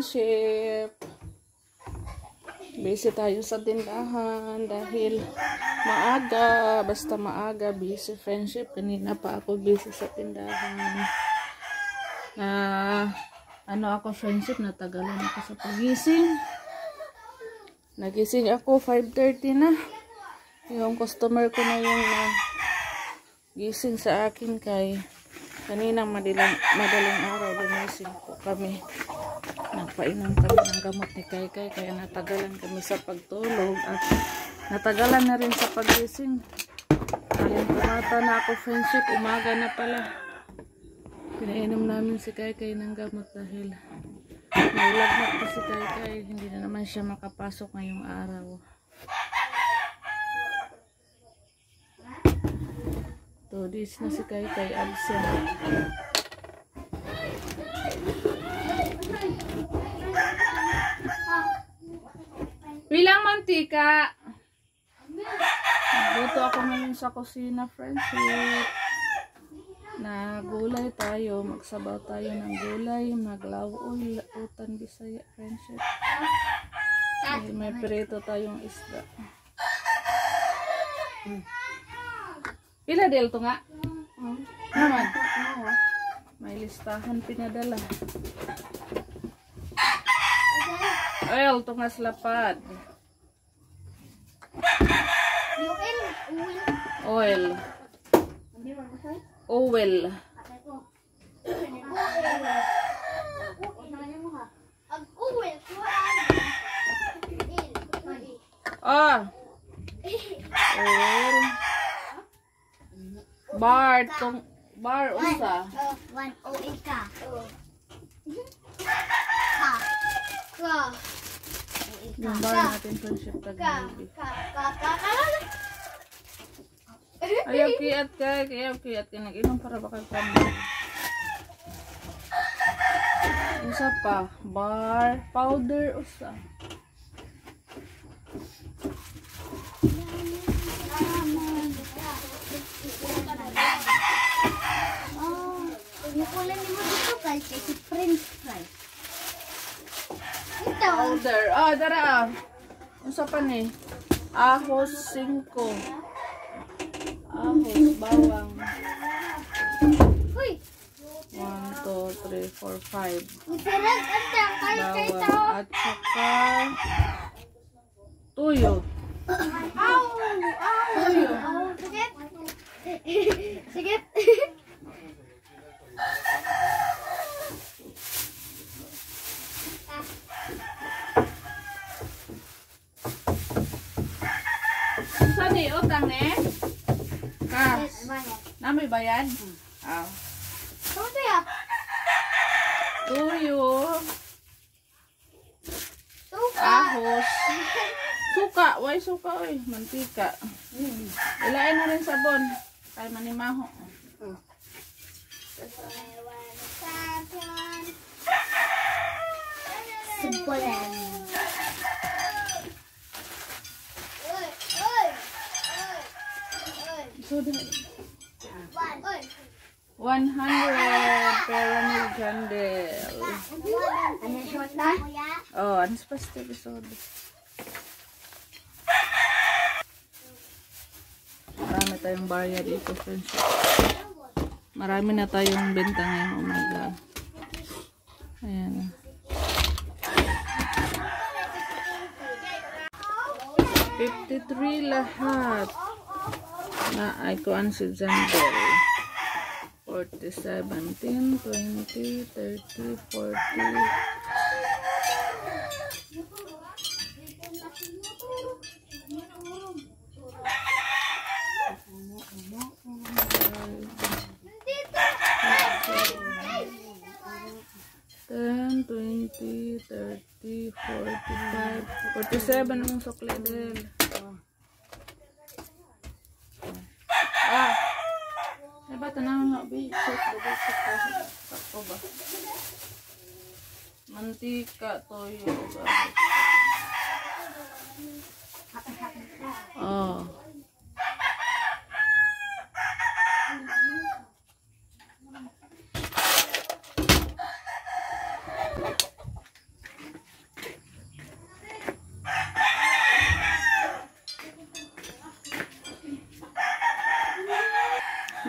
friendship. Busy tayo sa tindahan dahil maaga, basta maaga, busy friendship. Kanina pa ako busy sa tindahan. Ano ako friendship, natagalan ako sa pagising. Nagising ako 5:30 na. Yung customer ko na yung gising sa akin kay kaninang madaling araw gumising po kami. Nagpainom kami ng gamot ni Kaykay kaya natagalan kami sa pagtulog at natagalan na rin sa pagising. Ayun, tumata na ako friendship, umaga na pala. Pinainom namin si Kaykay ng gamot dahil naulagnat po si Kaykay, hindi na naman siya makapasok ngayong araw. So, this na si Kaykay absent. Bilang mantika. Dito ako ngayon sa kusina, friendship. Na gulay tayo, magsabaw tayo ng gulay, maglawol, utan Bisaya, friendship. May prito tayong isda. Pila del to nga? Naman. May listahan pinadala. Oil to nga slapad. Oil. Oil. Ah. Oil. Bar tong bar usa. 108 ka. Yung bar natin friendship tag-baby. Ayaw kiat ka nag-inom para baka kami. Usa pa, bar powder usa. Wala ni mo dito kasi si French fry. Ito. Powder. Ah, dara. Unsa pa ni? Ahos 5. Ahos bawang. Uy. 1, 2, 3, 4, 5. Masarap ang kay Bawang at saka tuyo. Aw! Aw! Sigit. Sigit. Saan ni utang ne? Kas. Namay bayad? Aw. Ano ya? Tuyo. Suka. Ahos. Suka. Why suka oy? Mantika. Ilain na rin sabon. Kay manimaho. Sebulan. So, 100 pyramid candle. Ano short na? Oh, ano pa sa episode? Marami tayong barya dito, friends. Marami na tayong benta ngayong umaga. Ayan. 53 lahat. Na ay kuan si Jandel. 40, 17, 20, 30, 40. Ten, 20, 30, 45, 47 ang sukli din. Diba tanang nga basic ba? Mantika, toyo, oh.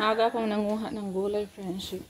Maaga akong nanguha ng gulay, friendship.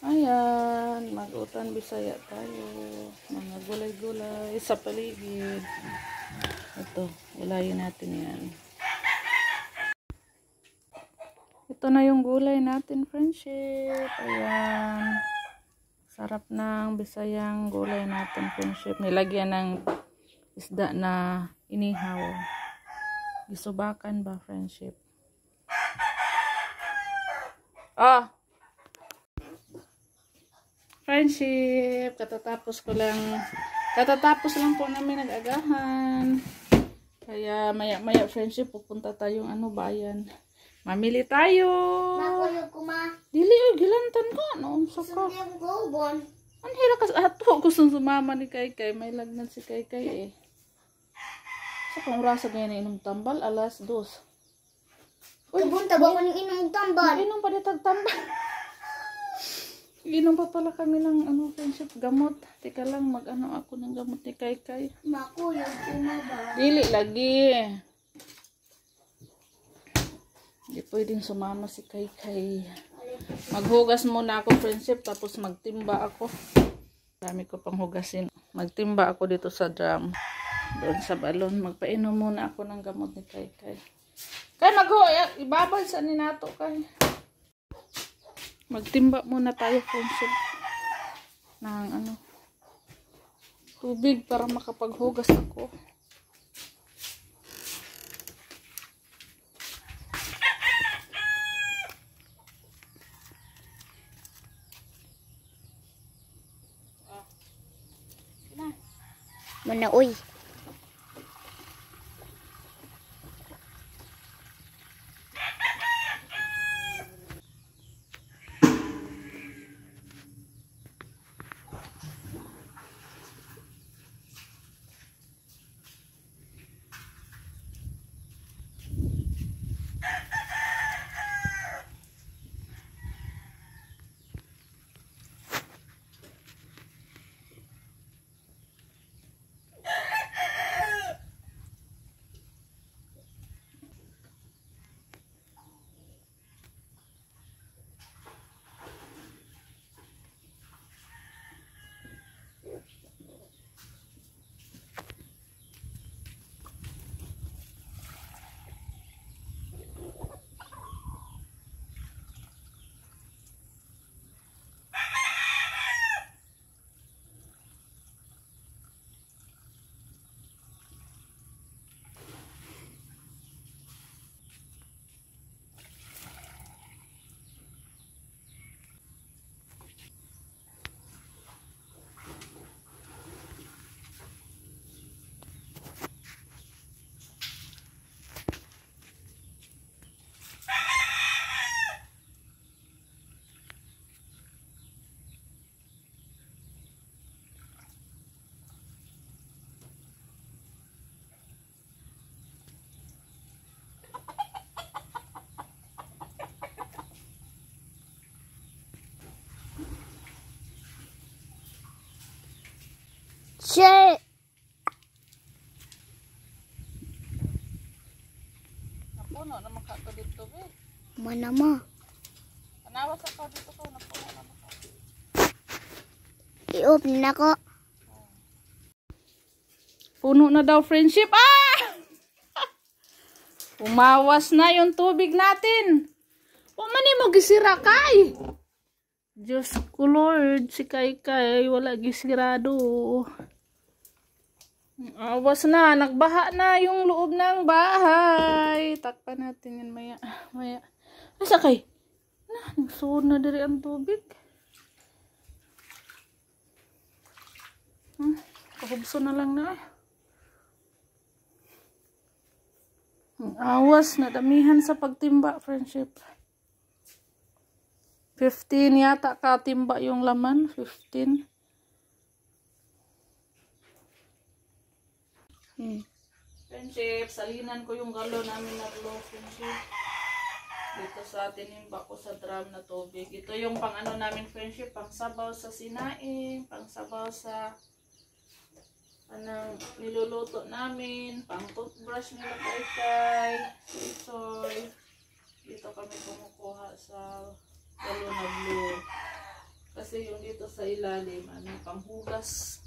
Ayan, mag-utan Bisaya tayo. Mga gulay-gulay sa paligid. Ito, ulayin natin yan. Ito na yung gulay natin, friendship. Ayan. Sarap ng Bisayang gulay natin, friendship. Nilagyan ng isda na inihaw. Isubakan ba, friendship? Friendship, katatapos lang po namin nag-agahan. Kaya maya friendship, pupunta tayong bayan. Mamili tayo. Nakuyog ko ma. Dili, gilantan ko. Noon sa ka. Sundin ko, bon. Ang hira ka sa ato. Gusto sumama ni Kaykay. May lagnan si Kaykay eh. Sa kung rasa ganyan inom tambal, alas 2. Kabunta ba ko ng inom tambal? Inom pa ditag tambal. Inom pa pala kami ng friendship gamot. Teka lang, ako ng gamot ni Kaykay. Makuyog ko ma ba? Dili lagi. Hindi pwedeng sumama si Kaykay. Maghugas muna ako, friendship, tapos magtimba ako. Dami ko pang hugasin. Magtimba ako dito sa drum. Doon sa balon. Magpainom muna ako ng gamot ni Kaykay. Kaya ibabal sa ninato kay. Magtimba muna tayo, friendship. Ng tubig para makapaghugas ako. Mana uy. Shit. Napuno na makato dito, be. Mana ma? Panawas ako dito ko. Napuno na makato. I-open na ko. Puno na daw, friendship. Umawas na yung tubig natin. Mani mo gisira kay. Diyos ko Lord, si Kaykay wala gisirado. Awas na, nagbaha na yung loob ng bahay. Takpan natin yan maya. Asa kay? Nagsuod na diri ang tubig. Kahubso na lang na. Awas na, damihan sa pagtimba, friendship. 15 yata katimba yung laman. 15. Friendship, salinan ko yung galon namin na low, friendship. Dito sa tinimba ko sa drum na tubig. Ito yung pang namin, friendship, pang sabaw sa sinaing, pang sabaw sa anong niluluto namin, pang toothbrush nila kay Soy. Dito kami kumukuha sa Galo na Blue. Kasi yung dito sa ilalim, panghugas.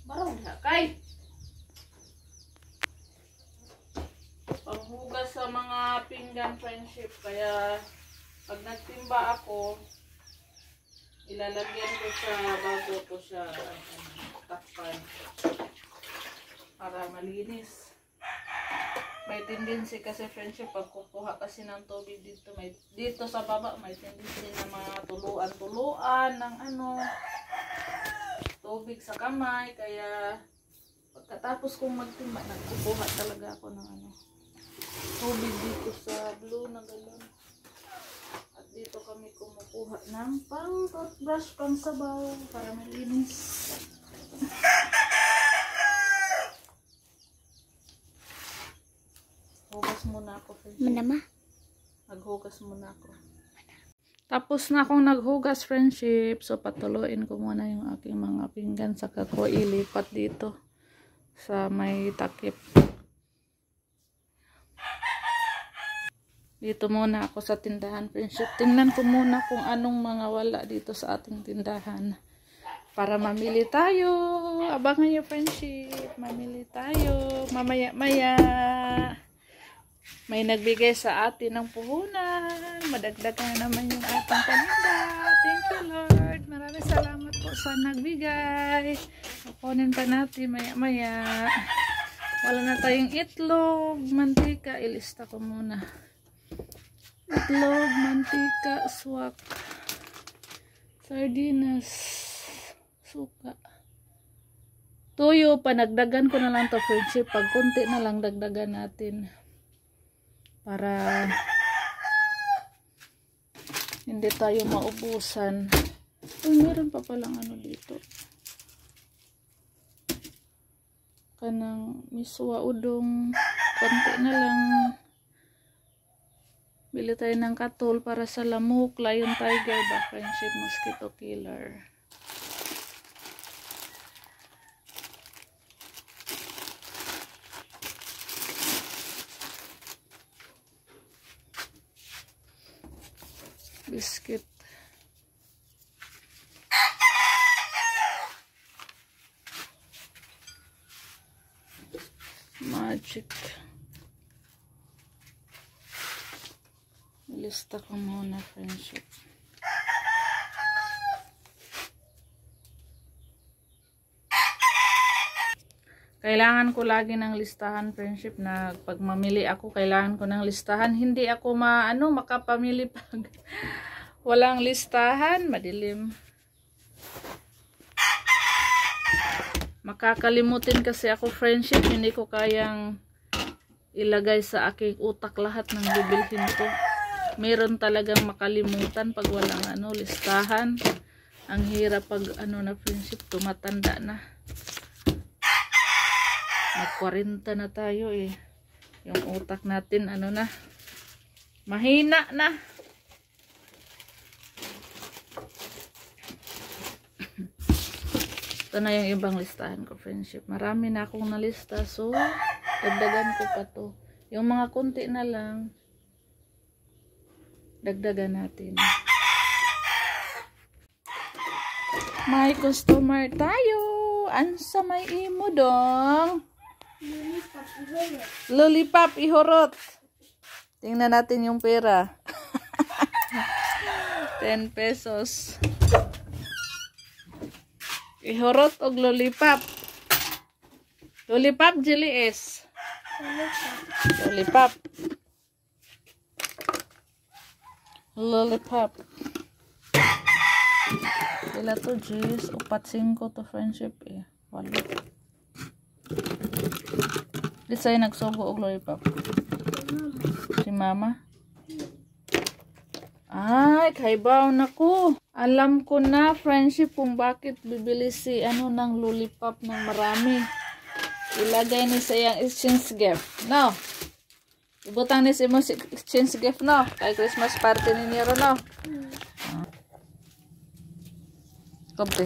Barang na kay. Panghugas sa mga pinggan, friendship. Kaya pag nagtimba ako, ilalagyan ko siya bago ko siya takpan para malinis. May tendency kasi, friendship, pag kukuha kasi ng tubig dito, dito sa baba, may tendency na mga tuluan ng tubig sa kamay. Kaya pagkatapos kong magtimba, nagkukuha talaga ako ng tubig dito sa blue na galon. At dito kami kumukuha ng pang toothbrush, pang sabaw para malinis. Hugas muna ako, friendship. Manama. Naghugas muna ako. Tapos na akong naghugas, friendship. So, patuloyin ko muna yung aking mga pinggan. Saka ko ilipat dito sa may takip. Dito muna ako sa tindahan, friendship. Tingnan ko muna kung anong mga wala dito sa ating tindahan. Para mamili tayo. Abangan nyo, friendship. Mamili tayo. Mamaya-maya. May nagbigay sa atin ng puhunan. Madagdagan na naman yung ating paninda. Thank you, Lord. Maraming salamat po sa nagbigay. Kukunin pa natin maya-maya. Wala na tayong itlog, mantika. Ilista ko muna. Itlog, mantika, swak, sardinas, suka. Tuyo, panagdagan ko na lang to, friendship. Pag kunti na lang dagdagan natin. Para hindi tayo maubusan. Uy, meron pa palang dito. Kanang miswa udong. Konti na lang. Bili tayo ng katol para sa lamok, lion, tiger, ba, friendship, mosquito killer. Biscuit. Magic. Lista ko muna, friendship. Kailangan ko lagi ng listahan, friendship, na pag mamili ako, kailangan ko ng listahan. Hindi ako makapamili pag walang listahan, madilim. Makakalimutin kasi ako, friendship, hindi ko kayang ilagay sa aking utak lahat ng bibilhin ko. Meron talagang makalimutan pag walang listahan. Ang hirap pag na, friendship, tumatanda na. Mag-40 na tayo eh. Yung utak natin na, mahina na. Ito na yung ibang listahan ko, friendship. Marami na akong nalista, so dagdagan ko pa to. Yung mga kunti na lang, dagdagan natin. May customer tayo. Ansa may imo dong? Lollipop ihorot. Tingnan natin yung pera. 10 pesos. Ihorot og lollipop. Lollipop, Jelly S. Lollipop. Lollipop. Sila to, Jis. 4-5 to, friendship eh. Wala. Di sa'yo nagsugo og lollipop. Si mama. Ay, kaibaw na ko. Alam ko na, friendship, kung bakit bibili si ng lollipop ng marami. Ilagay ni sa iyang exchange gift. No. Ibutang ni sa imo exchange gift, no. Kay Christmas party ni Nero, no. Kobe.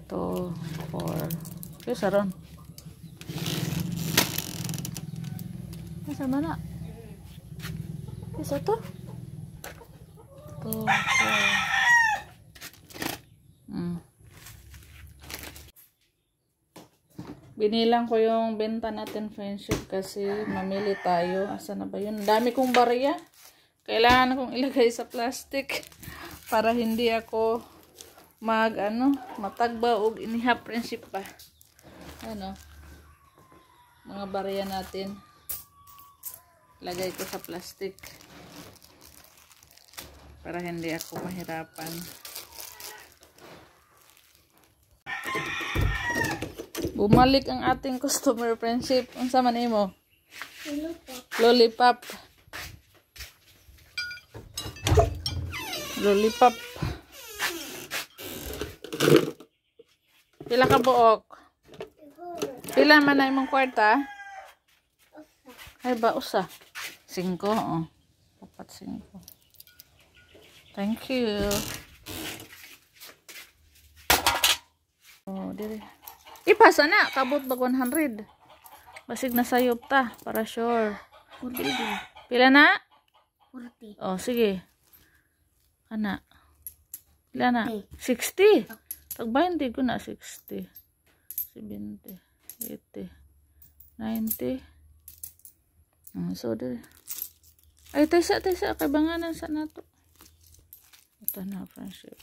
2, 4. Okay, saron. Asa mana? Isa to? 2, 4. Binilang ko yung benta natin, friendship, kasi mamili tayo. Asa na ba yun? Dami kong barya. Kailangan kong ilagay sa plastic para hindi ako matagba o inihap, friendship pa. Ano? Mga barya natin. Lagay ko sa plastic para hindi ako mahirapan. Bumalik ang ating customer, friendship. Unsa man imo? Lollipop. Lollipop. Pila ka buok? Pila man na imong kwarta? Ay ba usa? 5, oh. 4, 5. Thank you. Oh, dire. Ipasa na, kabot bag 100. Basig na sayop ta, para sure. 40. Pila na? 40. Oh, sige. Ana. Pila na? 60. Okay. Tagbayan di ko na 60. 70. 80. 90. So, dire. Ay, taysa. Kabanganan sa nato. Ito na, friendship.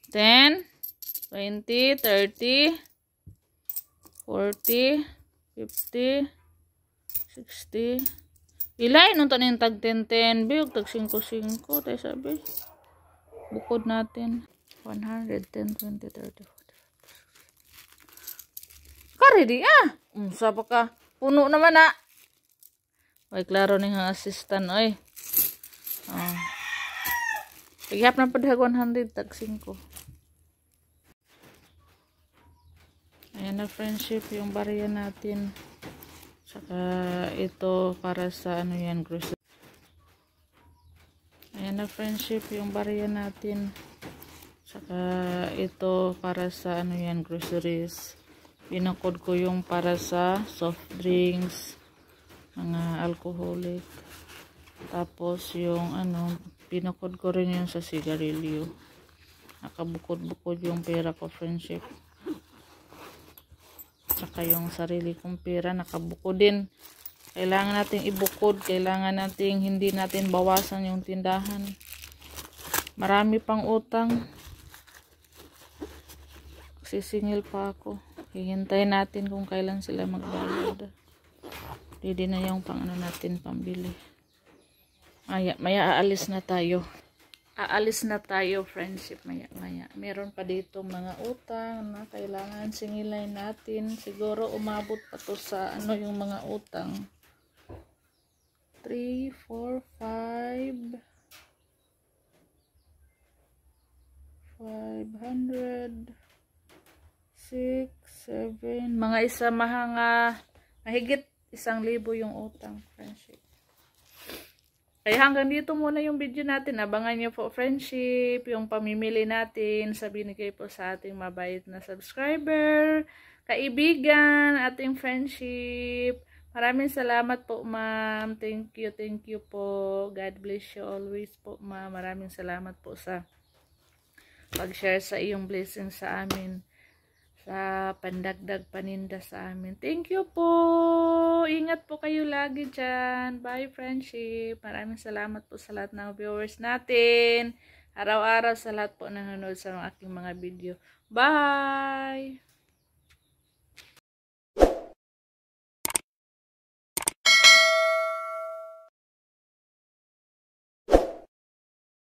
10. 20, 30, 40, 50, 60. Ilay nung tanin tag 10, biyog tag 5, tayo sabi. Bukod natin. 110, 20, 30, 40. Karedi sapa ka? Puno naman na. Ay, klaro ning assistant, oy. Oh. Paghihap na padhag 100, tag 5. Ayan na, friendship, yung barya natin. Saka ito para sa yan, grocery. Ayan na, friendship, yung barya natin. Saka ito para sa yan, groceries. Pinakod ko yung para sa soft drinks, mga alcoholic. Tapos yung pinakod ko rin yung sa sigarilyo. Nakabukod-bukod yung pera ko, friendship. Saka yung sarili kong pera nakabuko din. Kailangan nating ibukod. Kailangan nating hindi natin bawasan yung tindahan. Marami pang utang. Sisingil pa ako. Hihintay natin kung kailan sila magbayad. Ready na yung natin pambili. Maya aalis na tayo. Aalis na tayo, friendship, maya. Meron pa dito mga utang na kailangan singilay natin. Siguro umabot pa to sa yung mga utang. 3, 4, 5. 500. 6, 7. Mga mahigit 1,000 yung utang, friendship. Kaya hanggang dito muna yung video natin. Abangan nyo po, friendship, yung pamimili natin sa binigay po sa ating mabait na subscriber, kaibigan, ating friendship. Maraming salamat po, ma'am. Thank you po. God bless you always po, ma'am. Maraming salamat po sa pag-share sa iyong blessing sa amin. Sa pandagdag paninda sa amin. Thank you po. Ingat po kayo lagi dyan. Bye, friendship. Maraming salamat po sa lahat ng viewers natin. Araw-araw sa lahat po nanonood sa aking mga video. Bye!